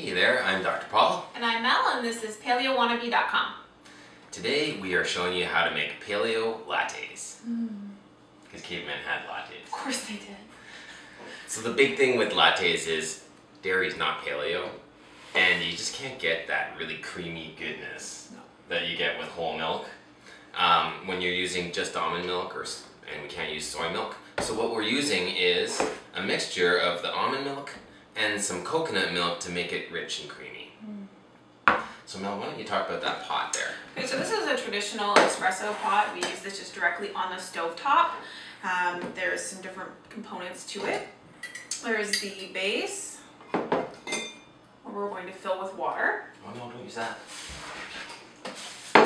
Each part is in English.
Hey there, I'm Dr. Paul. And I'm Mel, and this is PaleoWannabe.com. Today we are showing you how to make paleo lattes. Because cavemen had lattes. Of course they did. So the big thing with lattes is dairy's not paleo, and you just can't get that really creamy goodness that you get with whole milk when you're using just almond milk, and we can't use soy milk. So what we're using is a mixture of the almond milk and some coconut milk to make it rich and creamy. So Mel, why don't you talk about that pot there? Okay, so this is a traditional espresso pot. We use this just directly on the stove top. There's some different components to it. There's the base, where we're going to fill with water. Oh no, don't use that.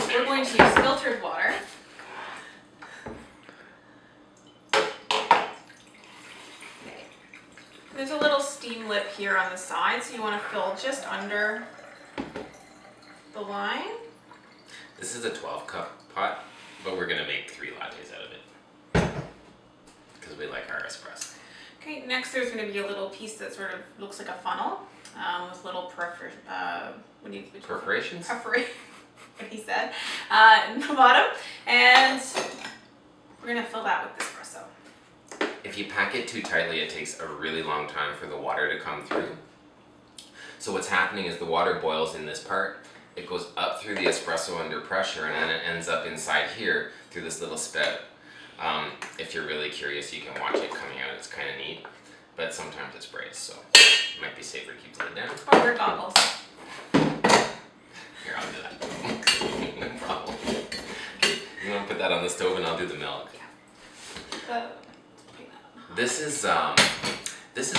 We're going to use filtered water. There's a little steam lip here on the side, so you want to fill just under the line. This is a 12-cup pot, but we're going to make 3 lattes out of it because we like our espresso. Okay, next there's going to be a little piece that sort of looks like a funnel with little Perforations? What he said, in the bottom, and we're going to fill that with espresso. If you pack it too tightly, it takes a really long time for the water to come through. So what's happening is the water boils in this part, it goes up through the espresso under pressure, and then it ends up inside here through this little spout. If you're really curious, you can watch it coming out. It's kind of neat, but sometimes it's braised, so it might be safer to keep the lid down. Or wear goggles. Here, I'll do that. No problem. Okay, you want to put that on the stove and I'll do the milk. Yeah. This is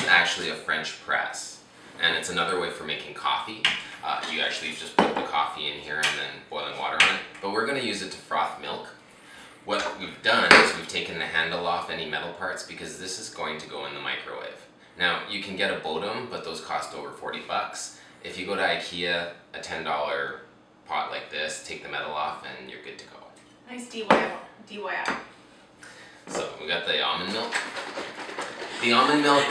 actually a French press, and it's another way for making coffee. You actually just put the coffee in here and then boiling water on it, but we're going to use it to froth milk. What we've done is we've taken the handle off any metal parts because this is going to go in the microwave. Now, you can get a Bodum, but those cost over 40 bucks. If you go to IKEA, a $10 pot like this, take the metal off and you're good to go. Nice DIY. So we got the almond milk. The almond milk.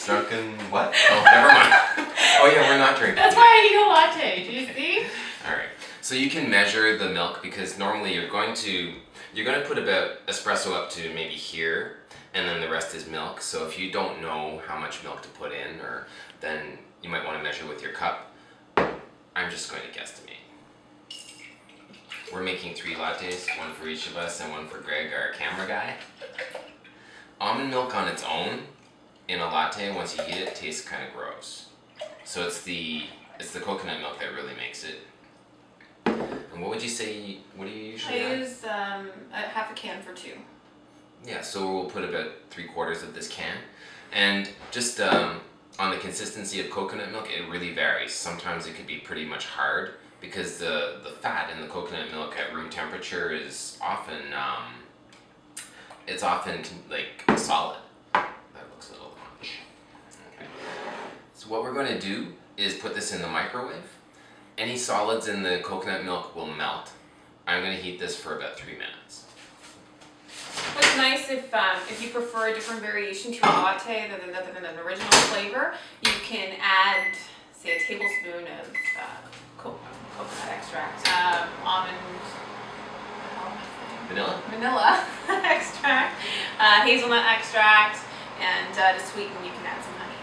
Drunken what? Oh, never mind. Oh yeah, we're not drinking. That's why I need a latte. Do you see? All right. So you can measure the milk because normally you're going to put about espresso up to maybe here, and then the rest is milk. So if you don't know how much milk to put in, then you might want to measure with your cup. I'm just going to guesstimate. We're making 3 lattes, one for each of us and one for Greg, our camera guy. Almond milk on its own in a latte, once you heat it, tastes kind of gross. So it's the coconut milk that really makes it. And what would you say, what do you usually add? I use half a can for 2. Yeah, so we'll put about 3/4 of this can. And just on the consistency of coconut milk, it really varies. Sometimes it could be pretty much hard, because the fat in the coconut milk at room temperature is often, like solid. That looks a little much. Okay. So what we're going to do is put this in the microwave. Any solids in the coconut milk will melt. I'm going to heat this for about 3 minutes. What's nice if you prefer a different variation to a latte than an original flavor, you can add, say, a tablespoon of coconut extract, almond, vanilla extract, hazelnut extract, and to sweeten you can add some honey.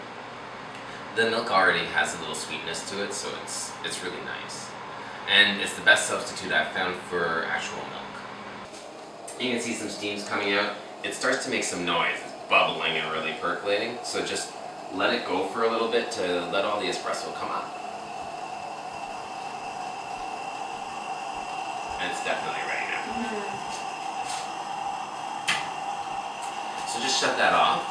The milk already has a little sweetness to it, so it's really nice. And it's the best substitute I've found for actual milk. You can see some steam's coming out. It starts to make some noise. It's bubbling and really percolating, so just let it go for a little bit to let all the espresso come up. And it's definitely ready now. So just shut that off.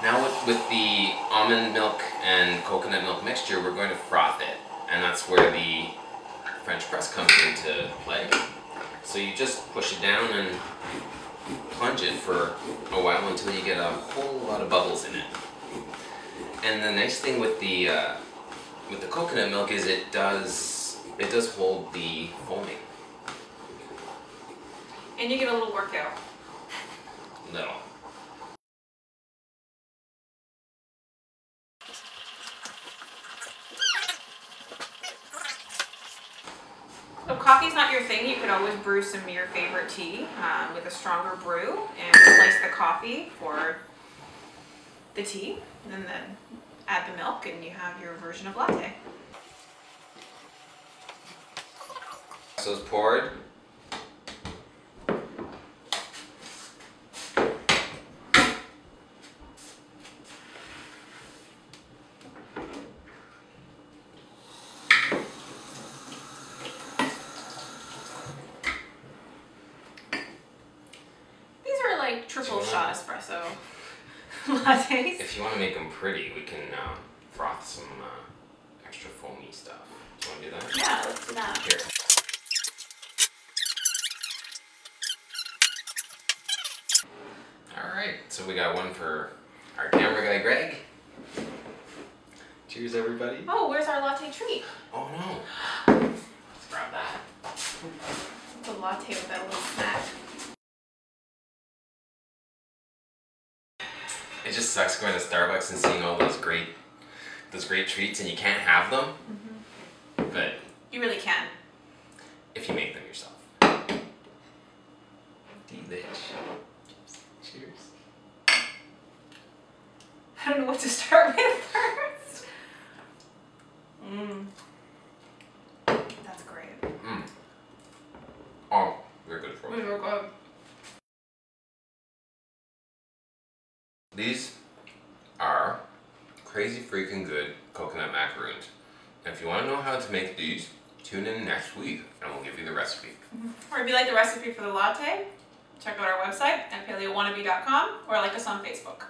Now with the almond milk and coconut milk mixture, we're going to froth it. And that's where the French press comes into play. So you just push it down and plunge it for a while until you get a whole lot of bubbles in it. And the nice thing with the coconut milk is it does hold the foaming. And you get a little workout. Little. If coffee's not your thing, you could always brew some of your favorite tea with a stronger brew and replace the coffee for the tea, and then add the milk and you have your version of latte. So it's poured. These are like triple shot espresso lattes. If you want to make them pretty, we can froth some extra foamy stuff. Do you want to do that? Yeah, let's do that. Here. Alright, so we got one for our camera guy, Greg. Cheers, everybody. Oh, where's our latte treat? Oh no. Let's grab that. It's a latte with that little snack. It just sucks going to Starbucks and seeing all those great treats and you can't have them. Mm-hmm. But you really can. If you make them yourself. Delish. Cheers. I don't know what to start with first. That's great. Oh, they're good for you. Real good. These are crazy freaking good coconut macaroons. And if you want to know how to make these, tune in next week and we'll give you the recipe. Or if you like the recipe for the latte, check out our website at paleowannabe.com or like us on Facebook.